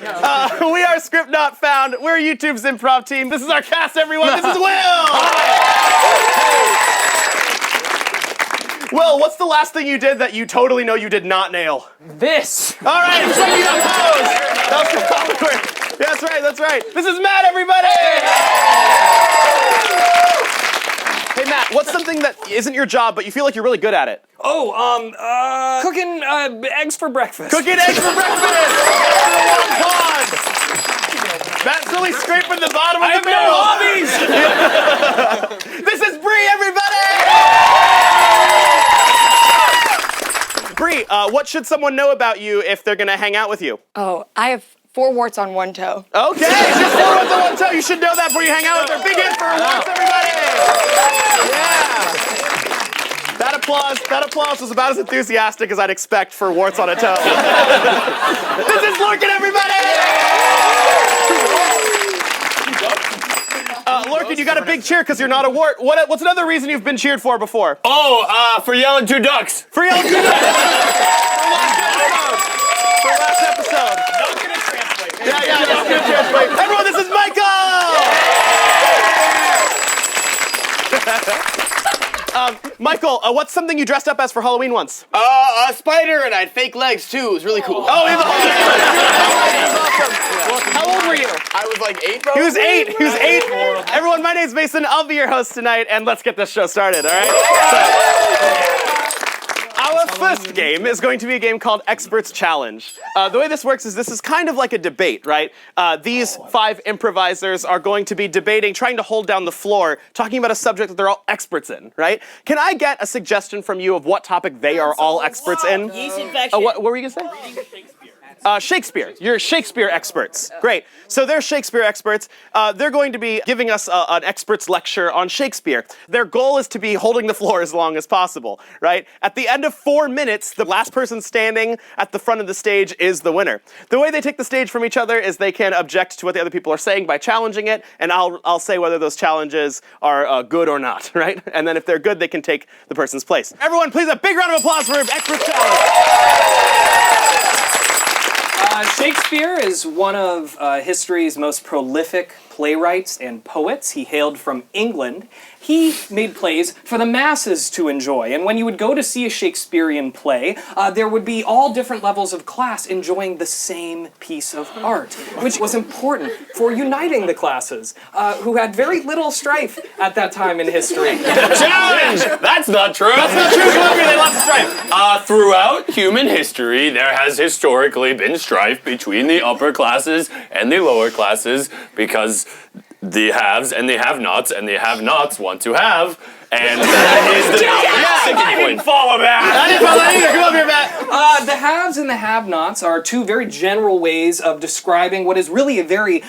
We are Script Not Found. We're YouTube's improv team. This is our cast, everyone. This is Will. Will, what's the last thing you did that you totally know you did not nail? This. All right, I'm showing you that pose. That was for Oliver. That's right, that's right. This is Matt, everybody. Hey, Matt, what's something that isn't your job, but you feel like you're really good at it? Cooking eggs for breakfast. Cooking eggs for breakfast! Pause! Matt's really scraping the bottom of the barrel. hobbies! This is Bree, everybody! Bree, what should someone know about you if they're gonna hang out with you? Oh, I have 4 warts on one toe. Okay, just 4 warts on one toe. You should know that before you hang out with her. Big hand for her warts, everybody! Yeah! That applause was about as enthusiastic as I'd expect for warts on a toe. This is Lorcan, everybody! Lorcan, you got a big cheer because you're not a wart. What's another reason you've been cheered for before? For yelling 2 ducks. For yelling 2 ducks! For last episode. Not gonna translate. Yeah, not gonna translate. Everyone, this is Michael! Michael, what's something you dressed up as for Halloween once? A spider, and I had fake legs too. It was really cool. Oh, he's awesome. How old were you? I was like 8, probably. He was 8. He was 8. Everyone, my name's Mason. I'll be your host tonight, and let's get this show started, all right? Our first game is going to be a game called Experts Challenge. The way this works is this is kind of like a debate, right? These 5 improvisers are going to be debating, trying to hold down the floor, talking about a subject that they're all experts in, right? Can I get a suggestion from you of what topic they are all experts in? Yeast infection. What were you going to say? Shakespeare. You're Shakespeare experts. Great. So they're Shakespeare experts. They're going to be giving us an expert's lecture on Shakespeare. Their goal is to be holding the floor as long as possible, right? At the end of 4 minutes, the last person standing at the front of the stage is the winner. The way they take the stage from each other is they can object to what the other people are saying by challenging it, and I'll say whether those challenges are good or not, right? And then if they're good, they can take the person's place. Everyone, please a big round of applause for Experts Challenge. Shakespeare is one of history's most prolific playwrights and poets. He hailed from England. He made plays for the masses to enjoy. And when you would go to see a Shakespearean play, there would be all different levels of class enjoying the same piece of art, which was important for uniting the classes, who had very little strife at that time in history. Challenge! That's not true. That's not true. Columbia, they lost the strife. Throughout human history, there has historically been strife between the upper classes and the lower classes because the haves and the have-nots and the have-nots want to have, and that is the sticking point. I didn't follow that either. Come up here, Matt. The haves and the have-nots are 2 very general ways of describing what is really a very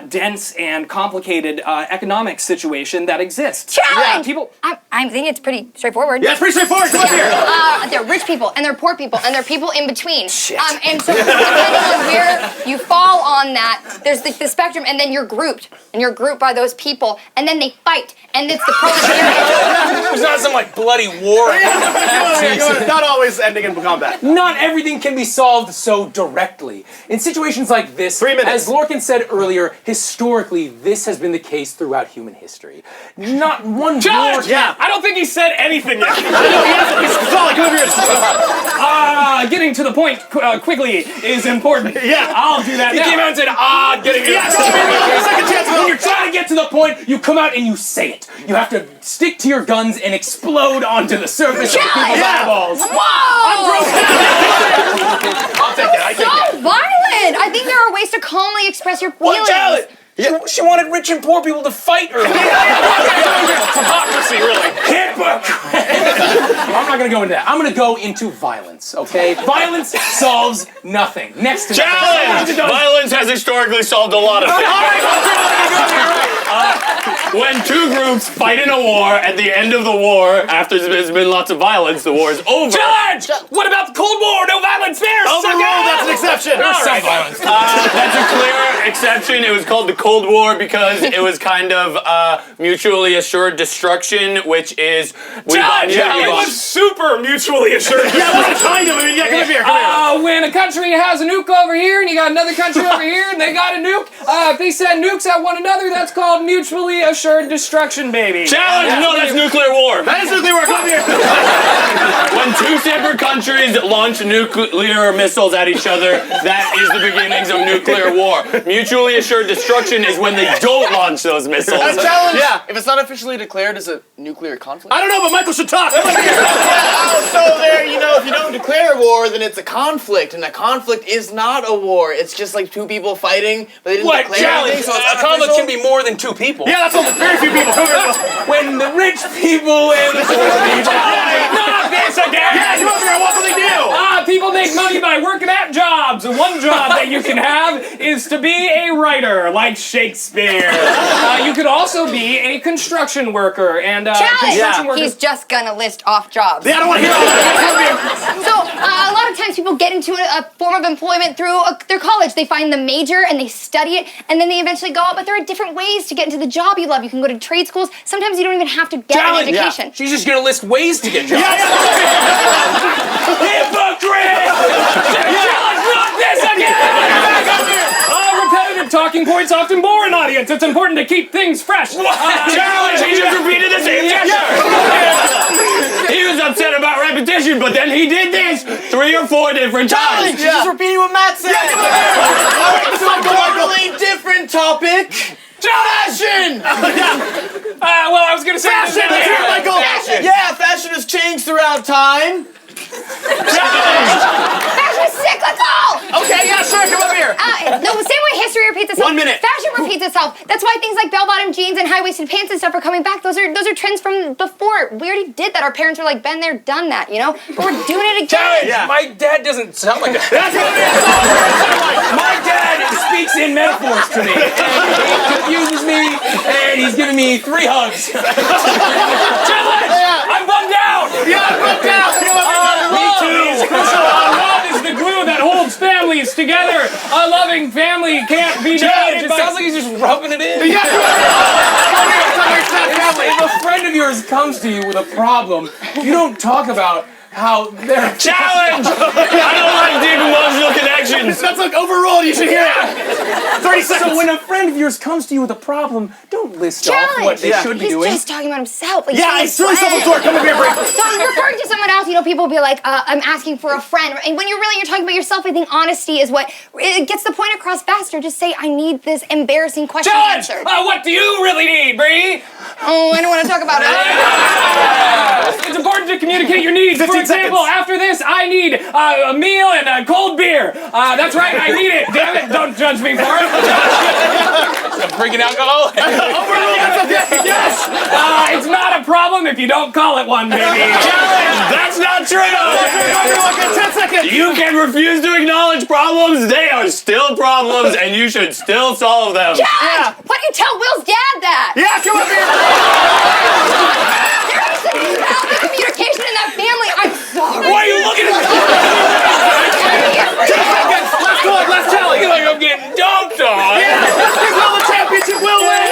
dense and complicated economic situation that exists. Challenge! People. I think it's pretty straightforward. Yeah, it's pretty straightforward. Come up here. There are rich people, and there are poor people, and there are people in between. Shit. And so depending on where you fall on that, there's the spectrum, and then you're grouped. And you're grouped by those people, and then they fight, and it's the proletariat. There's not some like bloody war. Not always ending in combat. Not everything can be solved so directly. In situations like this, 3 minutes. as Lorcan said earlier, historically, this has been the case throughout human history. Not one war. Yeah. I don't think he said anything yet. Getting to the point quickly is important. Yeah. I'll do that He now. came out and said, getting it. Second chance, When you're trying to get to the point, you come out and you say it. You have to stick to your guns and explode onto the surface of people's eyeballs. Whoa! I'll take it. I take it. So violent! I think there are ways to calmly express your feelings. She wanted rich and poor people to fight her. Hypocrisy, really. I'm not going to go into that. I'm going to go into violence, okay? Violence solves nothing. Next to Challenge! Violence has historically solved a lot of things. When 2 groups fight in a war, at the end of the war, after there's been lots of violence, the war is over. Challenge! What about the Cold War? No violence there, Overruled, that's an exception. There's some violence. That's a clear exception. It was called the Cold War because it was kind of mutually assured destruction, which is It was super mutually assured. Yeah, it was kind of. I mean, yeah, come here. When a country has a nuke over here and you got another country over here and they got a nuke, if they send nukes at one another, that's called mutually assured destruction, baby. Challenge! No, that's nuclear war. That is nuclear war. Come here. When two separate countries launch nuclear missiles at each other, that is the beginnings of nuclear war. Mutually assured destruction is when they don't launch those missiles. That's challenge. Yeah, if it's not officially declared as a nuclear conflict. I don't know, but Michael should talk. So there, if you don't declare war, then it's a conflict, and a conflict is not a war. It's just like two people fighting, but they didn't declare anything, so it's A conflict can be more than two people. Yeah, that's all. Very few people. Come here. When the rich people and the poor people. Not this again! Yeah, come over here. What will they do? People make money by working at jobs. One job that you can have is to be a writer, like Shakespeare. You could also be a construction worker, and construction workers. He's just gonna list off jobs. Yeah, I don't want to hear all that. So a lot of times people get into a form of employment through their college. They find the major and they study it, and then they eventually go out. But there are different ways to get into the job you love. You can go to trade schools. Sometimes you don't even have to get an education. She's just gonna list ways to get jobs. Hypocrite! Not this again! Repetitive talking points often bore an audience. It's important to keep things fresh. Challenge! He just repeated the same gesture! He was upset about repetition, but then he did this 3 or 4 different times. You're just repeating what Matt said. Alright, this is a totally different topic. Fashion! Well, I was gonna say Fashion! Let's hear it, Michael! Yeah, fashion has changed throughout time. Fashion is cyclical! Okay, yeah, sure. Come over here. No, the same way history repeats itself. 1 minute. Fashion repeats itself. That's why things like bell-bottom jeans and high-waisted pants and stuff are coming back. Those are trends from before. We already did that. Our parents were like, been there, done that, But we're doing it again. Yeah. My dad doesn't sound like that. That's what it is. My dad speaks in metaphors to me. And he confuses me, and he's giving me 3 hugs. Challenge! I'm bummed out! Yeah, put down. Me too! Love is the glue that holds families together. A loving family can't be divided It by... sounds like he's just rubbing it in. Yeah, If a friend of yours comes to you with a problem, you don't talk about how they're... Challenge! I don't like deep emotional connections. That's like overruled. You should hear it. 30 seconds. So when a friend of yours comes to you with a problem, don't list off what they should be doing. He's just talking about himself. Like, Yeah, he's really self-absorbed. Come over here, break. So I'm referring to someone else, people will be like, I'm asking for a friend. And when you're talking about yourself, I think honesty is what it gets the point across faster. Just say, I need this embarrassing question Challenge! answered. What do you really need, Bree? Oh, I don't want to talk about it. It's important to communicate your needs. For 15 example, seconds. after this, I need a meal and a cold beer. That's right, I need it. Damn it, don't judge me for it. Drinking alcohol? Yes! It's not a problem if you don't call it one, baby. Challenge! That's not true! Everyone get 10 seconds. You can refuse to acknowledge problems. They are still problems, and you should still solve them. Why don't you tell Will's dad that? Yeah, come over here. There is some healthy communication in that family. I'm sorry. Why are you looking at me? 10 seconds. Let's go. Last challenge. I feel like I'm getting dumped on. Let's give Will the championship. Will win.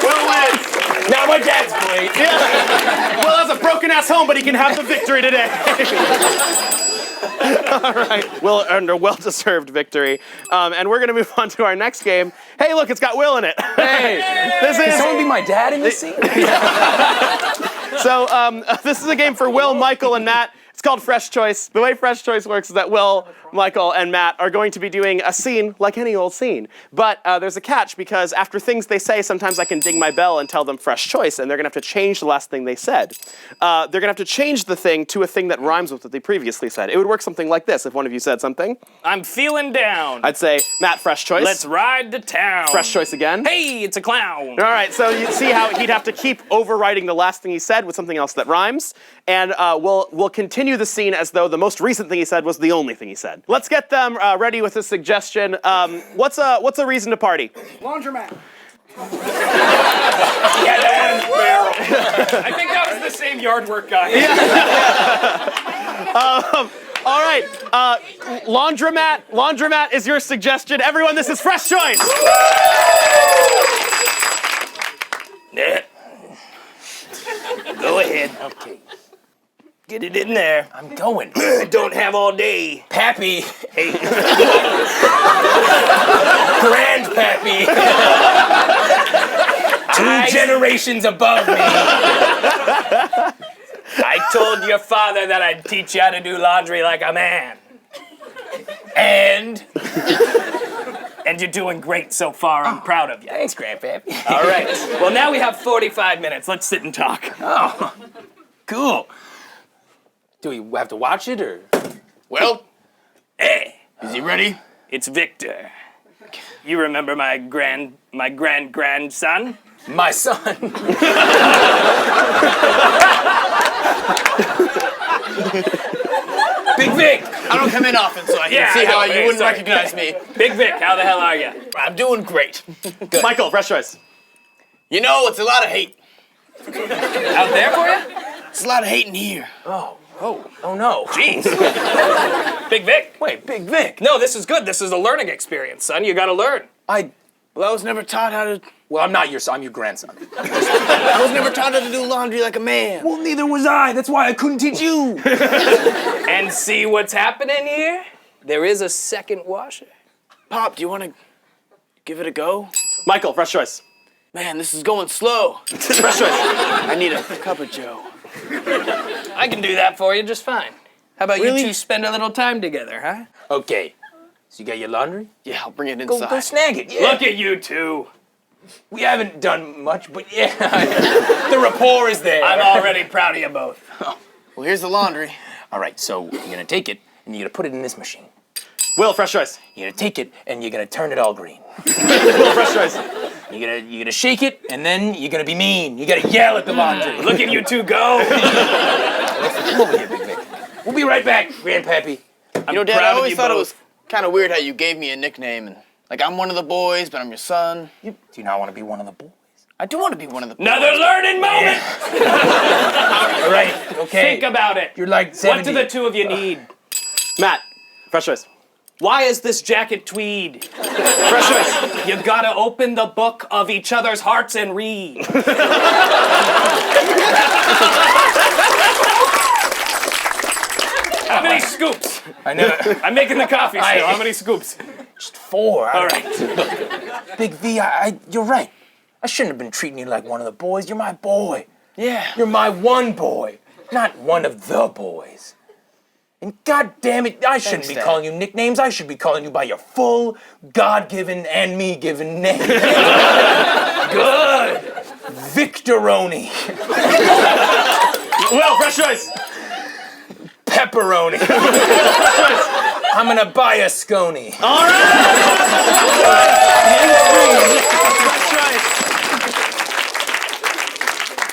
Will wins. Now my dad's great. Will has a broken-ass home, but he can have the victory today. All right, Will earned a well-deserved victory, and we're gonna move on to our next game. Hey, look, it's got Will in it. Hey, This can is someone be my dad in this scene? so. This is a game for Will, Michael, and Matt. It's called Fresh Choice. The way Fresh Choice works is that Will, Michael, and Matt are going to be doing a scene like any old scene. But there's a catch, because after things they say, sometimes I can ding my bell and tell them Fresh Choice, and they're gonna have to change the last thing they said. They're gonna have to change the thing to a thing that rhymes with what they previously said. It would work something like this if one of you said something. I'm feeling down. I'd say, Matt, Fresh Choice. Let's ride to town. Fresh Choice again. Hey, it's a clown. All right, so you see how he'd have to keep overwriting the last thing he said with something else that rhymes, and we'll continue the scene as though the most recent thing he said was the only thing he said. Let's get them ready with a suggestion. What's a reason to party? Laundromat. Yeah, that one's barrel. I think that was the same yard work guy. Laundromat. Laundromat is your suggestion. Everyone, this is Fresh Choice. Go ahead. Okay. Get it in there. I'm going. Don't have all day. Pappy. Hey. Grandpappy. 2 generations above me. I told your father that I'd teach you how to do laundry like a man. And you're doing great so far. I'm proud of you. thanks, Grandpappy. All right. Well, now we have 45 minutes. Let's sit and talk. Oh, cool. Do we have to watch it or? Well, Hey, is he ready? it's Victor. You remember my grand-grandson? My son. Big Vic. I don't come in often, so I can Yeah, see I know, how you hey, wouldn't sorry. recognize me. Big Vic, how the hell are you? I'm doing great. Michael, Fresh Choice. You know, it's a lot of hate. Out there for you? It's a lot of hate in here. Oh no. Jeez. Big Vic? Wait, Big Vic. No, this is good. This is a learning experience, son. You gotta learn. Well, I was never taught how to. Well, I'm not your son. I'm your grandson. I was never taught how to do laundry like a man. Well, neither was I. That's why I couldn't teach you. And see what's happening here? There is a second washer. Pop, do you want to give it a go? Michael, Fresh Choice. Man, this is going slow. Fresh Choice. I need a cup of Joe. I can do that for you just fine. How about Really? you two spend a little time together, huh? Okay. So you got your laundry? Yeah, I'll bring it Go inside. snag it. Yeah. Look at you two. We haven't done much, but yeah, the rapport is there. I'm already proud of you both. Well, here's the laundry. All right, so you're gonna take it and you're gonna put it in this machine. Will, Fresh Choice. You're gonna take it and you're gonna turn it all green. Will, Fresh Choice. You're gonna shake it and then you're gonna be mean. You gotta yell at the laundry. Look at you two go. Come over here, Big Vic. We'll be right back, Grandpappy. You know, Dad, I proud of always you thought it both. was kind of weird how you gave me a nickname. And like, I'm one of the boys, but I'm your son. Do you not want to be one of the boys? I do want to be one of the boys. Another learning moment. All right, okay. Think about it. You're like 70. What do the two of you need? Matt, Fresh Choice. Why is this jacket tweed? Fresh Choice. You gotta open the book of each other's hearts and read. How many scoops? I know. I'm making the coffee still. How many scoops? Just 4. All right. Big V, you're right. I shouldn't have been treating you like one of the boys. You're my boy. Yeah. You're my one boy, not one of the boys. And God damn it, I shouldn't be Dad. calling you nicknames. I should be calling you by your full, God-given and me-given name. Good. Victoroni. Will, Fresh Choice. Pepperoni. I'm gonna buy a scone. All right. Fresh Choice.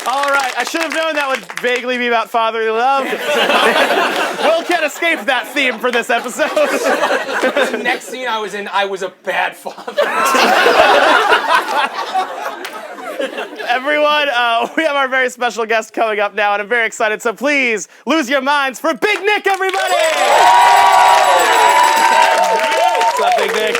All right, I should have known that would vaguely be about fatherly love. Will can't escape that theme for this episode. The next scene I was in, I was a bad father. Everyone, we have our very special guest coming up now, and I'm very excited, so please lose your minds for Big Nick, everybody! What's up, Big Nick?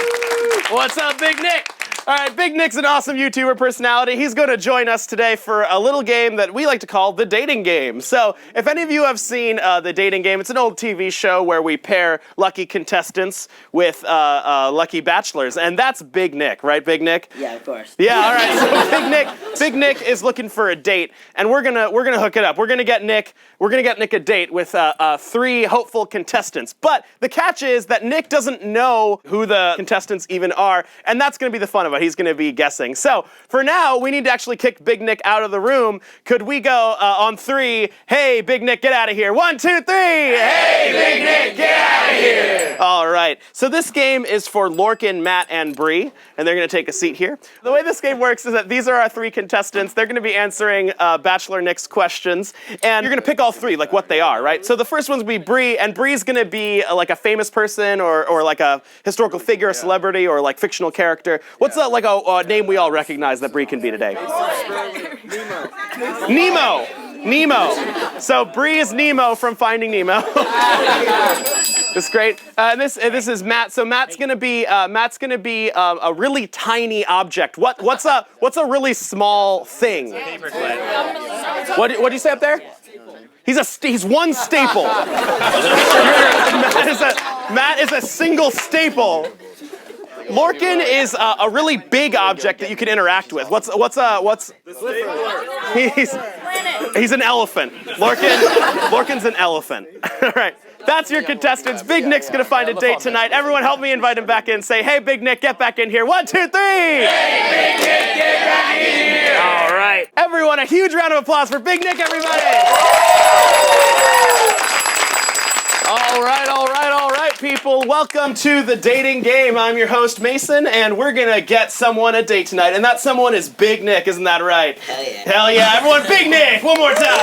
What's up, Big Nick? All right, Big Nick's an awesome YouTuber personality. He's going to join us today for a little game that we like to call the dating game. So, if any of you have seen the dating game, it's an old TV show where we pair lucky contestants with lucky bachelors, and that's Big Nick, right, Big Nick? Yeah, of course. Yeah, all right. So Big Nick is looking for a date, and we're gonna hook it up. We're gonna get Nick a date with 3 hopeful contestants. But the catch is that Nick doesn't know who the contestants even are, and that's gonna be the fun of it. He's gonna be guessing. So for now, we need to actually kick Big Nick out of the room. Could we go on 3? Hey, Big Nick, get out of here. 1, 2, 3. Hey, Big Nick, get out of here. All right. So this game is for Lorcan, Matt, and Bree, and they're gonna take a seat here. The way this game works is that these are our 3 contestants. They're gonna be answering Bachelor Nick's questions, and you're gonna pick all 3, like what they are, right? So the first one's gonna be Bree, and Bree's gonna be like a famous person or like a historical figure, a celebrity, or like fictional character. What's a name we all recognize that Bree can be today? Nemo. So Bree is Nemo from Finding Nemo. It's great. This is Matt. So Matt's gonna be a really tiny object. What's a really small thing? What do you say up there? He's one staple. Matt is a single staple. Lorcan is a really big object that you can interact with. What's he's an elephant. Lorcan's an elephant. All right. That's your contestants. Big Nick's gonna find a date tonight. Everyone help me invite him back in. Say, hey, Big Nick, get back in here. 1, 2, 3. Hey, Big Nick, get back in here. All right. Everyone, a huge round of applause for Big Nick, everybody. All right, people. Welcome to the dating game. I'm your host, Mason, and we're gonna get someone a date tonight. And that someone is Big Nick, isn't that right? Hell yeah. Hell yeah. Everyone, Big Nick, one more time.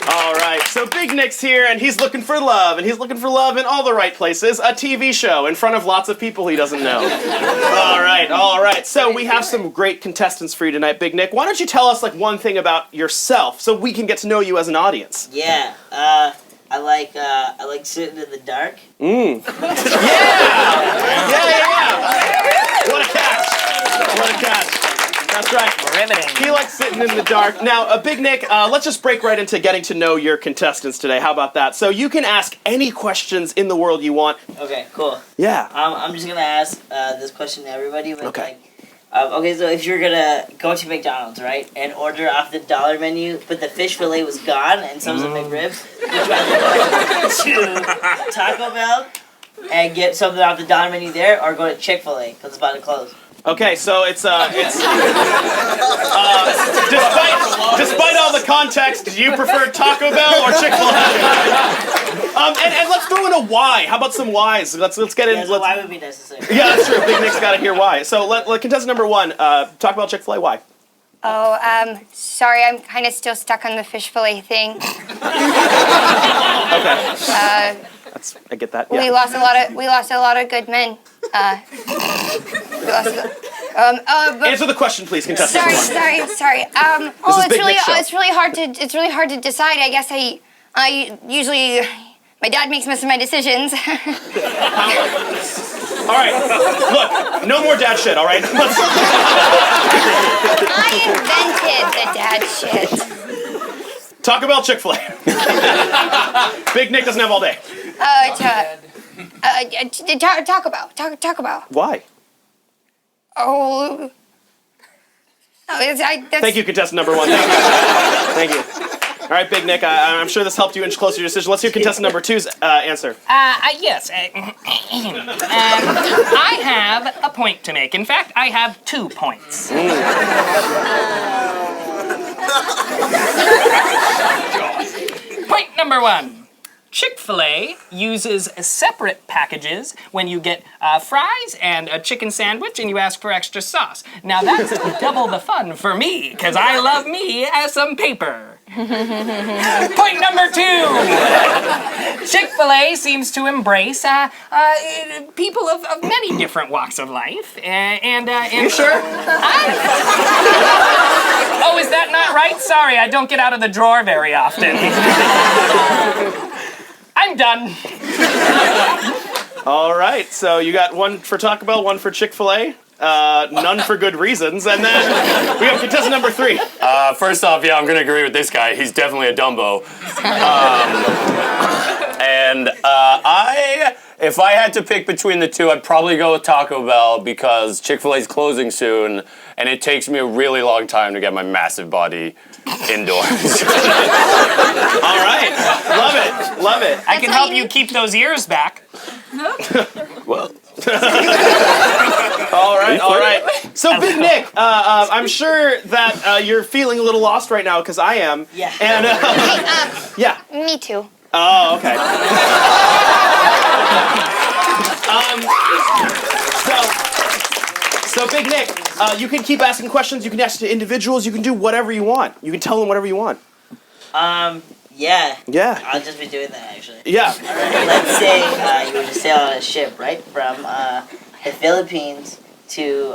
All right, so Big Nick's here, and he's looking for love, and he's looking for love in all the right places. A TV show in front of lots of people he doesn't know. All right. So we have some great contestants for you tonight, Big Nick. Why don't you tell us like one thing about yourself so we can get to know you as an audience? Yeah, I like sitting in the dark. Yeah. What a catch. That's right. Riveting. He likes sitting in the dark. Now, Big Nick, let's just break right into getting to know your contestants today. How about that? So you can ask any questions in the world you want. Okay, cool. Yeah. I'm just gonna ask this question to everybody. But Okay. Okay, so if you're gonna go to McDonald's, right, and order off the dollar menu, but the fish fillet was gone and some of the McRibs, would you rather go to Taco Bell and get something off the dollar menu there, or go to Chick-fil-A because it's about to close? Okay, so despite all the context, do you prefer Taco Bell or Chick-fil-A? And let's throw in a why. How about some whys? Let's get in. Yeah, so why would be necessary? Yeah, that's true. Big Nick's got to hear why. So let contestant number 1 talk about Chick-fil-A. Why? Oh, sorry, I'm kind of still stuck on the fish fillet thing. Okay. I get that. Yeah. We lost a lot of good men. Answer the question, please, contestant. Sorry. This is Big Nick's show. It's really hard to decide. I guess I usually my dad makes most of my decisions. All right, look, no more dad shit. All right. I invented the dad shit. Taco Bell, Chick-fil-A. Big Nick doesn't have all day. Talk about. Why? Oh. Thank you, contestant number 1. Thank you. All right, Big Nick, I'm sure this helped you inch closer to your decision. Let's hear contestant number 2's answer. Yes. I have a point to make. In fact, I have 2 points. Point number 1. Chick-fil-A uses separate packages when you get fries and a chicken sandwich and you ask for extra sauce. Now that's double the fun for me, because I love me as some paper. Point number 2. Chick-fil-A seems to embrace people of many different walks of life. You sure? Oh, is that not right? Sorry, I don't get out of the drawer very often. I'm done. All right, so you got 1 for Taco Bell, 1 for Chick-fil-A. None for good reasons. And then we have contestant number 3. First off, yeah, I'm gonna agree with this guy. He's definitely a Dumbo. If I had to pick between the 2, I'd probably go with Taco Bell because Chick-fil-A's closing soon, and it takes me a really long time to get my massive body indoors. All right, love it. I can help you keep those ears back. Well. All right. So, Big Nick, I'm sure that you're feeling a little lost right now because I am. Yeah. And yeah. Me too. Oh, okay. So Big Nick, you can keep asking questions. You can ask to individuals. You can do whatever you want. You can tell them whatever you want. Yeah. Yeah. I'll just be doing that, actually. Yeah. Let's say you were to sail on a ship, right, from the Philippines to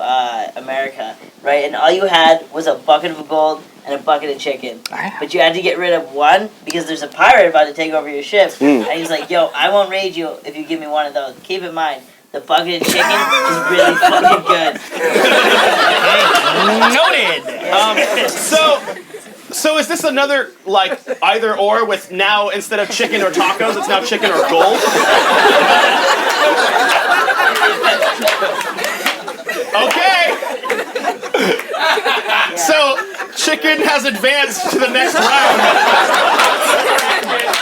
America, right? And all you had was a bucket of gold and a bucket of chicken. But you had to get rid of one because there's a pirate about to take over your ship. And he's like, yo, I won't raid you if you give me one of those. Keep in mind, the bucket of chicken is really fucking good. Noted. So is this another, like, either or with now, instead of chicken or tacos, it's now chicken or gold? Okay. So, chicken has advanced to the next round.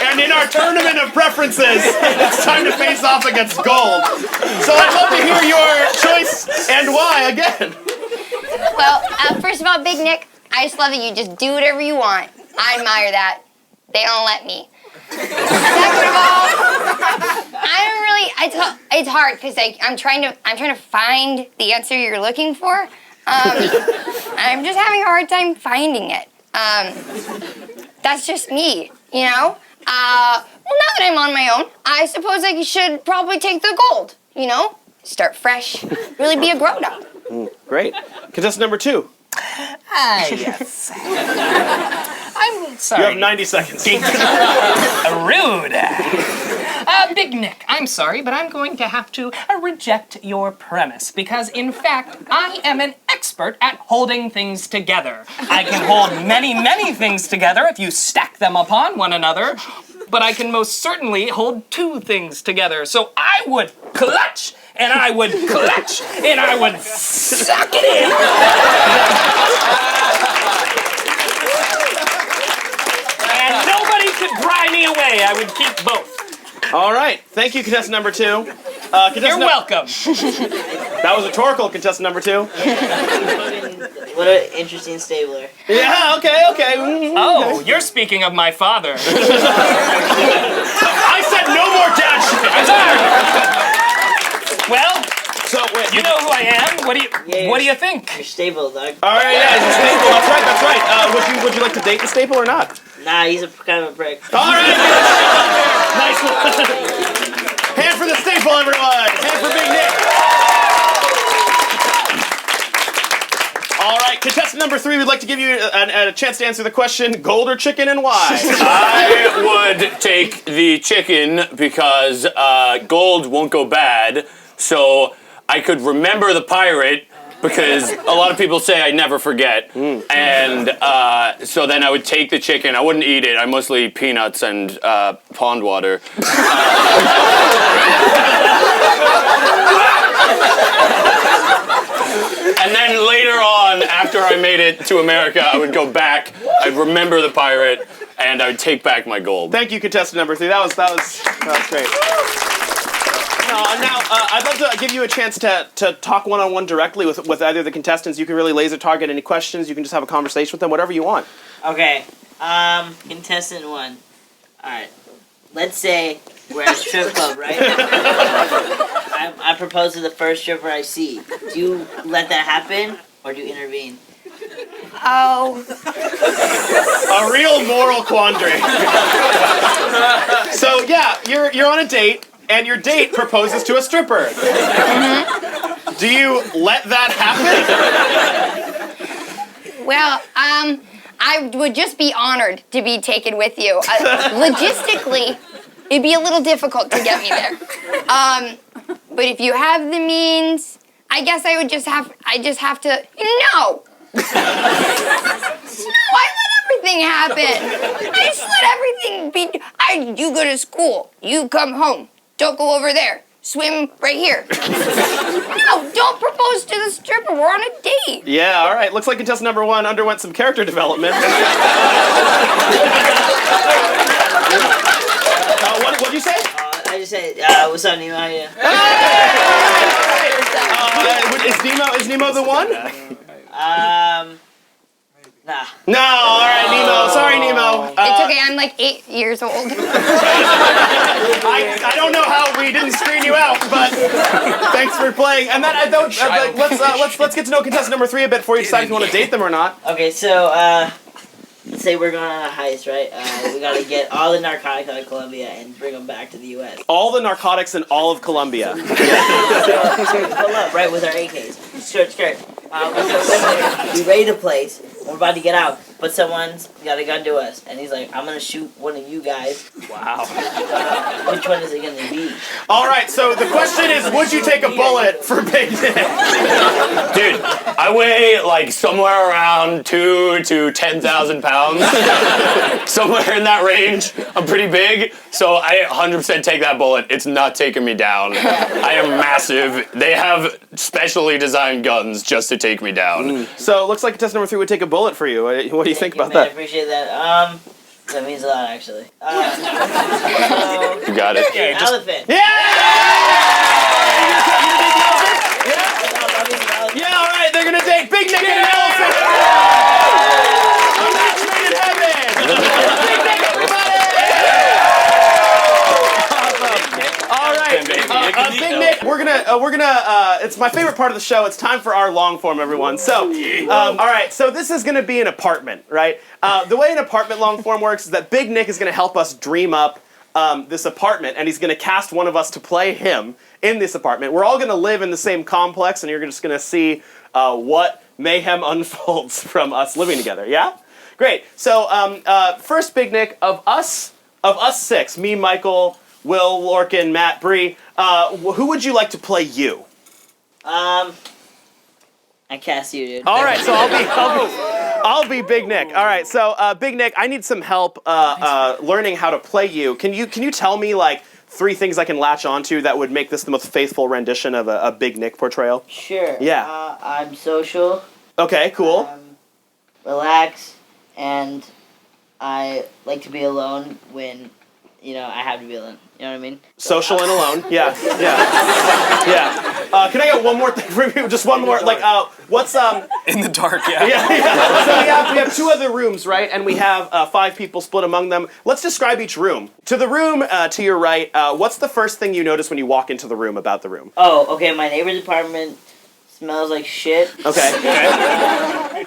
And in our tournament of preferences, it's time to face off against gold. So I'd love to hear your choice and why again. Well, first of all, Big Nick, I just love that you just do whatever you want. I admire that. They don't let me. Second of all, I don't really. It's hard because I'm trying to find the answer you're looking for. I'm just having a hard time finding it. That's just me, you know. Well, now that I'm on my own, I suppose I should probably take the gold. You know, start fresh, really be a grown-up. Great. Contestant number 2. Yes. I'm sorry. You have 90 seconds. Rude. Big Nick, I'm sorry, but I'm going to have to reject your premise because, in fact, I am an expert at holding things together. I can hold many, many things together if you stack them upon one another, but I can most certainly hold 2 things together. So I would clutch, and I would clutch, and I would suck it in. And nobody could pry me away. I would keep both. All right. Thank you, contestant number 2. You're welcome. That was rhetorical, contestant number 2. What an interesting stabler. Yeah, okay. Oh, you're speaking of my father. I said no more dad shit. Well, So, wait. you know who I am. What do you think? Your stable, dog. All right, yeah, it's a staple. That's right. Would you like to date the staple or not? Nah, he's a kind of a prick. All right. Nice one. Hand for the staple, everyone. Hand for Big Nick. All right, contestant number 3, we'd like to give you a chance to answer the question, gold or chicken, and why? I would take the chicken because gold won't go bad, so I could remember the pirate because a lot of people say I never forget, and so then I would take the chicken. I wouldn't eat it. I mostly eat peanuts and pond water. And then later on, after I made it to America, I would go back, I'd remember the pirate, and I would take back my gold. Thank you, contestant number 3. That was great. Now, I'd love to give you a chance to talk one-on-one directly with either of the contestants. You can really laser target any questions. You can just have a conversation with them, whatever you want. Okay. Contestant 1. Alright. Let's say we're at a strip club, right? I propose to the first stripper I see. Do you let that happen, or do you intervene? Oh. A real moral quandary. So yeah, you're on a date, and your date proposes to a stripper. Mm-hmm. Do you let that happen? Well, I would just be honored to be taken with you. Logistically, it'd be a little difficult to get me there. But if you have the means, I guess I just have to. No! No, I let everything happen. I just let everything be. You go to school. You come home. Don't go over there. Swim right here. No, don't propose to the stripper. We're on a date. Yeah, all right. Looks like contestant number 1 underwent some character development. What'd you say? I just said, what's up, Nemo? How are you? Is Nemo the one? Nah. No, all right, Nemo. Sorry, Nemo. It's okay. I'm like 8 years old. I don't know how we didn't screen you out, but thanks for playing. And then let's get to know contestant number 3 a bit before you decide if you want to date them or not. Okay, so let's say we're going on a heist, right? We gotta get all the narcotics out of Colombia and bring them back to the U.S. All the narcotics in all of Colombia. So pull up, right, with our AKs. Skirt. We raid the place. We're about to get out, but someone's got a gun to us, and he's like, I'm gonna shoot one of you guys. Wow. Which one is it gonna be? All right, so the question is, would you take a bullet for Big Nick? Dude, I weigh like somewhere around 2 to 10,000 pounds. Somewhere in that range. I'm pretty big, so I 100% take that bullet. It's not taking me down. I am massive. They have specially designed guns just to take me down. So it looks like test number 3 would take a bullet for you. What do you think about man, I that? appreciate that. That means a lot, actually. You got it. Elephant. Yeah, all right, they're gonna take Big Nick and an elephant. A match made in heaven. Big Nick, everybody. All right, Big Nick, we're gonna. It's my favorite part of the show. It's time for our long form, everyone. So, all right, so this is gonna be an apartment, right? The way an apartment long form works is that Big Nick is gonna help us dream up this apartment, and he's gonna cast one of us to play him in this apartment. We're all gonna live in the same complex, and you're just gonna see what mayhem unfolds from us living together. Yeah, great. So first, Big Nick, of us 6, me, Michael, Will, Lorcan, Matt, Bree, who would you like to play you? I cast you, dude. All right, so I'll be Big Nick. All right, so Big Nick, I need some help learning how to play you. Can you tell me like 3 things I can latch onto that would make this the most faithful rendition of a Big Nick portrayal? Sure. Yeah. I'm social. Okay, cool. Relax, and I like to be alone when, I have to be alone. You know what I mean? Social and alone. Yeah. Can I get one more thing from you? Just one more. Like, what's In the dark, yeah. Yeah. So we have 2 other rooms, right? And we have 5 people split among them. Let's describe each room. To the room to your right, what's the first thing you notice when you walk into the room about the room? Oh, okay. My neighbor's apartment smells like shit. Okay.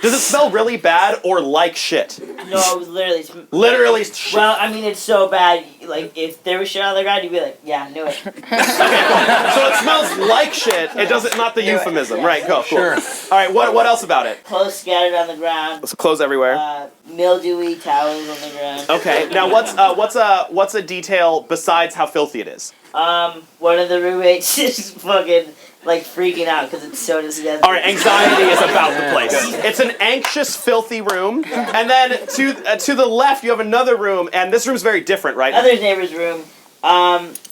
Does it smell really bad or like shit? No, literally. Literally shit. Well, I mean, it's so bad. Like, if there was shit on the ground, you'd be like, yeah, knew it. So it smells like shit. It doesn't. Not the euphemism, right? Go. Cool. Sure. All right. What else about it? Clothes scattered on the ground. Clothes everywhere. Mildewy towels on the ground. Okay. Now what's a detail besides how filthy it is? One of the roommates is fucking like freaking out because it's so disgusting. All right, anxiety is about the place. It's an anxious, filthy room, and then to the left you have another room, and this room's very different, right? Other neighbor's room.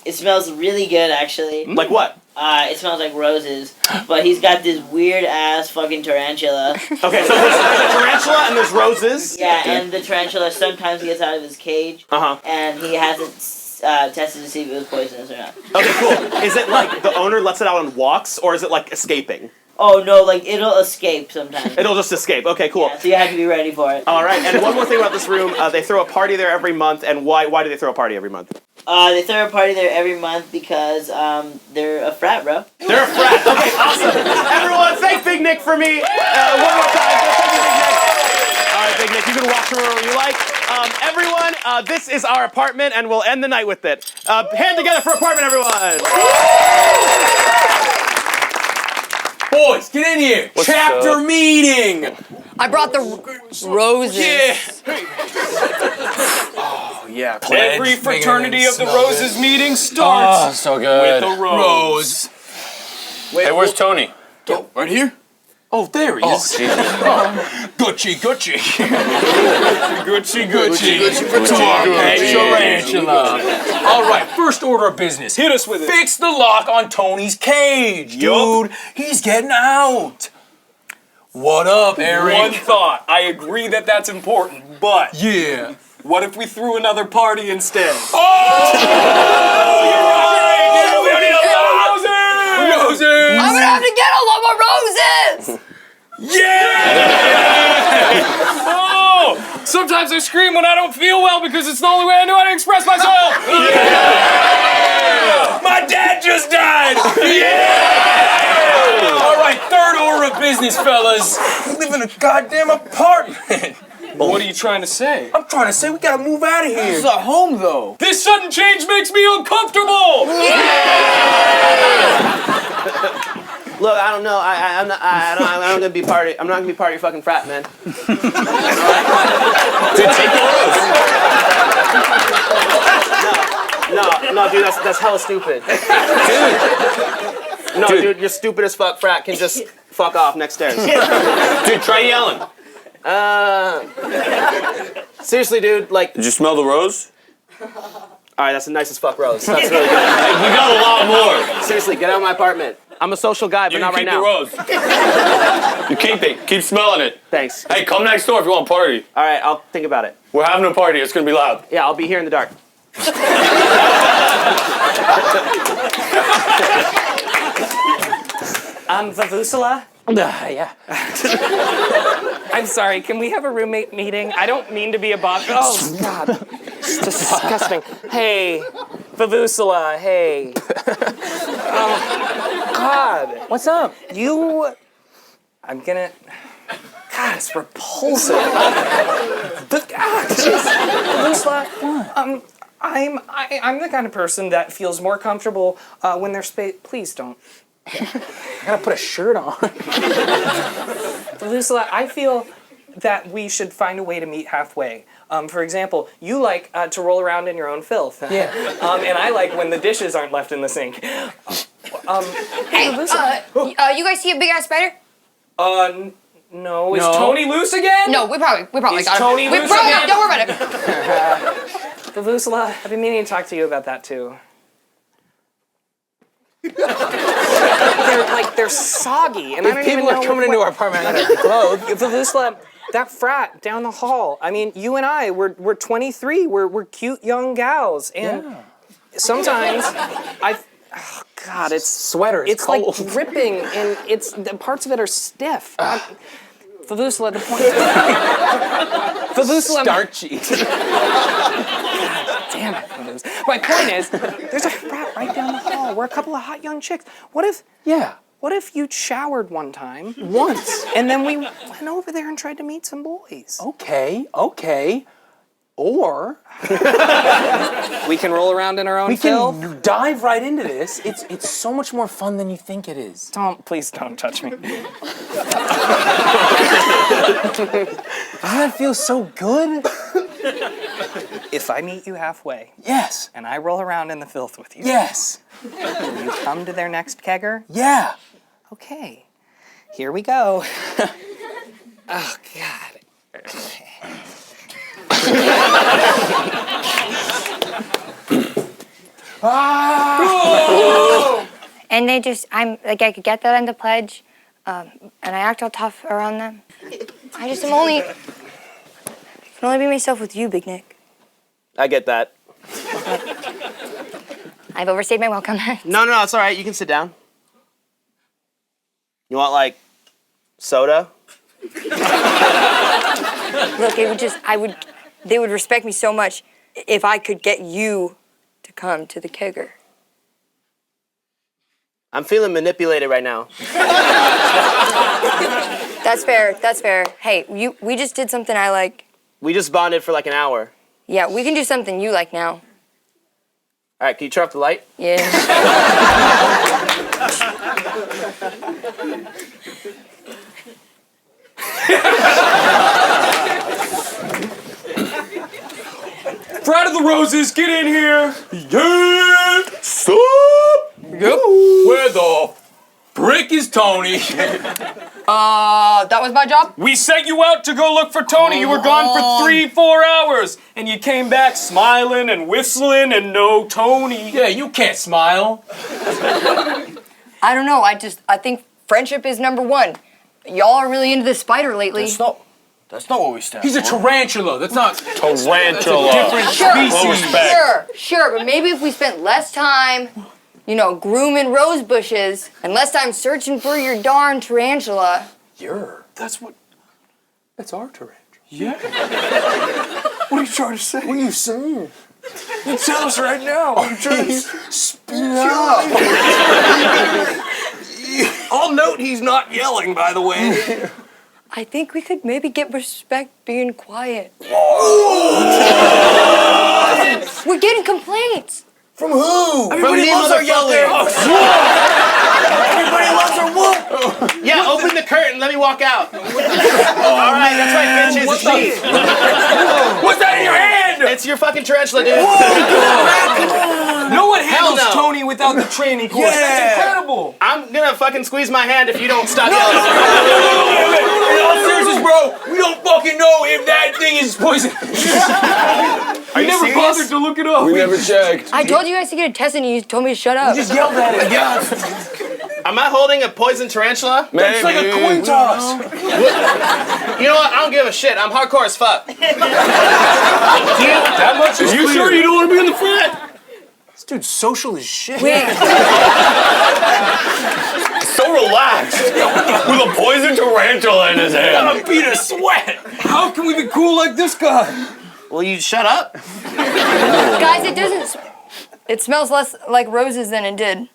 It smells really good, actually. Like what? It smells like roses, but he's got this weird ass fucking tarantula. Okay, so there's a tarantula and there's roses. Yeah, and the tarantula sometimes gets out of his cage, and he hasn't tested to see if it was poisonous or not. Okay, cool. Is it like the owner lets it out on walks, or is it like escaping? Oh no, like it'll escape sometimes. It'll just escape. Okay, cool. Yeah, so you have to be ready for it. All right, and one more thing about this room, they throw a party there every month, and why do they throw a party every month? They throw a party there every month because they're a frat, bro. They're a frat. Okay, awesome. Everyone, thank Big Nick for me. One more time. Thank you, Big Nick. All right, Big Nick, you can watch from wherever you like. Everyone, this is our apartment, and we'll end the night with it. Hand together for apartment, everyone. Boys, get in here. Chapter meeting. I brought the roses. Yeah. Yeah. Every fraternity of the Roses meeting starts Oh, so good. with a rose. Hey, where's Tony? Right here? Oh, there he is. Gucci. Gucci Tarantula. All right, first order of business. Hit us with it. Fix the lock on Tony's cage, dude. He's getting out. What up, Eric? One thought. I agree that that's important, but Yeah. what if we threw another party instead? Oh! You're right. We need roses. I'm gonna have to get a lot more roses! Oh! Sometimes I scream when I don't feel well because it's the only way I know how to express myself. My dad just died. Yeah. All right, third order of business, fellas. We live in a goddamn apartment. What are you trying to say? I'm trying to say we gotta move out of here. This is our home, though. This sudden change makes me uncomfortable! Look, I don't know. I'm not gonna be part of. I'm not gonna be part of your fucking frat, man. Dude, take the rose. No, dude, that's hella stupid. Dude, you're stupid as fuck. Frat can just fuck off next stairs. Dude, try yelling. Seriously, dude, like. Did you smell the rose? All right, that's the nicest fuck rose. That's really good. Hey, we got a lot more. Seriously, get out of my apartment. I'm a social guy, but You not right keep now. the rose. You keep it. Keep smelling it. Thanks. Hey, come next door if you want to party. All right, I'll think about it. We're having a party. It's gonna be loud. Yeah, I'll be here in the dark. Vavusala? Yeah. I'm sorry, can we have a roommate meeting? I don't mean to be a boss. Oh, God. It's disgusting. Hey, Vavusala, hey. Oh, God. What's up? I'm gonna... God, it's repulsive. Vavusala, I'm the kind of person that feels more comfortable when there's space. Please don't. I gotta put a shirt on. Vavusala, I feel that we should find a way to meet halfway. For example, you like to roll around in your own filth. Yeah. And I like when the dishes aren't left in the sink. Hey, you guys see a big ass spider? No. Is Tony loose again? No, we probably Is got Tony him. We loose probably again? don't worry about it. Vavusala, I've been meaning to talk to you about that too. they're soggy, and I don't even People know are coming into our apartment and they're clothed. Vavusala, that frat down the hall. I mean, you and I, we're 23. We're cute young gals, and sometimes oh God, it's Sweater. It's cold. like dripping, and the parts of it are stiff. Vavusala, the point. Vavusala, Starchy. damn it, Vavusala. My point is, there's a frat right down the hall. We're a couple of hot young chicks. What if you showered one time? Once. And then we went over there and tried to meet some boys. Okay. Or We can roll around in our own we filth. can dive right into this. It's so much more fun than you think it is. Please don't touch me. Doesn't that feel so good? If I meet you halfway Yes. and I roll around in the filth with you, Yes. will you come to their next kegger? Yeah. Okay, here we go. Oh, God. And they just, I could get that on the pledge, and I act all tough around them. I just can only be myself with you, Big Nick. I get that. I've overstayed my welcome. No, it's all right. You can sit down. You want like soda? Look, they would respect me so much if I could get you to come to the kegger. I'm feeling manipulated right now. That's fair. Hey, we just did something I like. We just bonded for like an hour. Yeah, we can do something you like now. All right, can you turn off the light? Yeah. Frat of the Roses, get in here! Yeah. Sup? Yep. Where the frick is Tony? That was my job? We sent you out to go look for Tony. You were gone for 3-4 hours. And you came back smiling and whistling and no Tony. Yeah, you can't smile. I don't know, I think friendship is number one. Y'all are really into the spider lately. That's not what we stand He's a for. tarantula. That's not Tarantula. different Low species. respect. Sure, but maybe if we spent less time, grooming rose bushes and less time searching for your darn tarantula. That's our tarantula. Yeah. What are you trying to say? What are you saying? Tell us right now. I'm trying to speak up. I'll note he's not yelling, by the way. I think we could maybe get respect being quiet. We're getting complaints. From who? Everybody loves our yelling. Everybody loves our whoop. Yeah, open the curtain. Let me walk out. All right, that's right, bitches. It's me. What's that in your hand? It's your fucking tarantula, dude. No one handles no. Tony without the training course. That's incredible. I'm gonna fucking squeeze my hand if you don't stop yelling. In all seriousness, bro, we don't fucking know if that thing is poison. Are you never serious? bothered to look it up. We never checked. I told you guys to get a test and you told me to shut up. Just yelled at it. Am I holding a poison tarantula? Maybe. It's like a coin toss. You know what? I don't give a shit. I'm hardcore as fuck. That much is You clear. sure you don't want to be in the front? This dude's social as shit. So relaxed with a poison tarantula in his hand. I'm a beat of sweat. How can we be cool like this guy? Will you shut up? Guys, it doesn't. It smells less like roses than it did.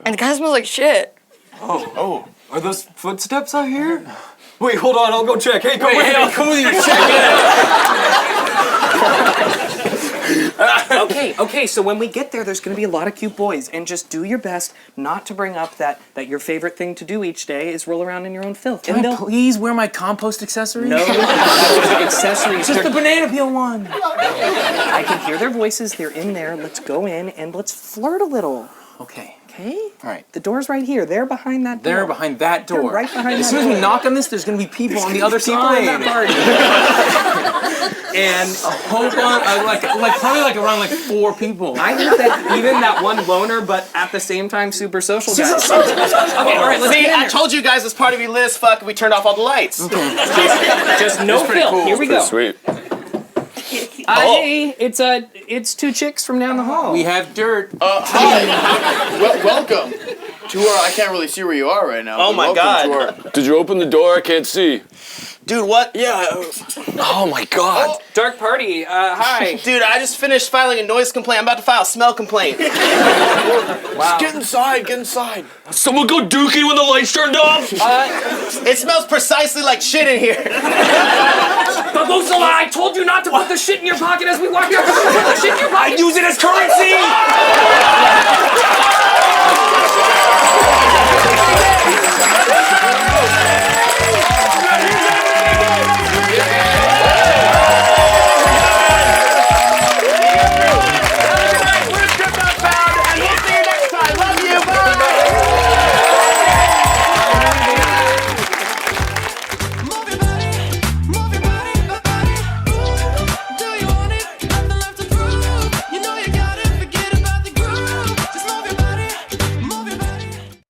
And it kind of smells like shit. Oh. Are those footsteps out here? Wait, hold on. I'll go check. Hey, come with me. I'll come with you to check Okay, so when we get there, there's gonna be a lot of cute boys, and just do your best not to bring up that your favorite thing to do each day is roll around in your own filth. Can I please wear my compost accessories? No, accessories. Just the banana peel one. I can hear their voices. They're in there. Let's go in and let's flirt a little. Okay. Okay? All right. The door's right here. They're behind that door. They're behind that door. They're right behind As that soon as door. we knock on this, there's gonna be people on the other People side. in that party. And A whole bunch, like probably like around like 4 people. I think that even that one loner, but at the same time super social guy. Okay, all right, let's See, get in I there. told you guys this party would be lit as fuck if we turned off all the lights. Just no film. Here we go. Sweet. Hey, it's 2 chicks from down the hall. We have dirt. Hi. Welcome to our. I can't really see where you are right now. Oh but my welcome God. to our- Did you open the door? I can't see. Dude, what? Yeah. Oh my God. Dark party. Hi. Dude, I just finished filing a noise complaint. I'm about to file a smell complaint. Wow. Get inside. Get inside. Someone go dookie when the lights turned off. It smells precisely like shit in here. Babusala, I told you not to put the shit in your pocket as we walked out. Put the shit in your pocket. I use it as currency.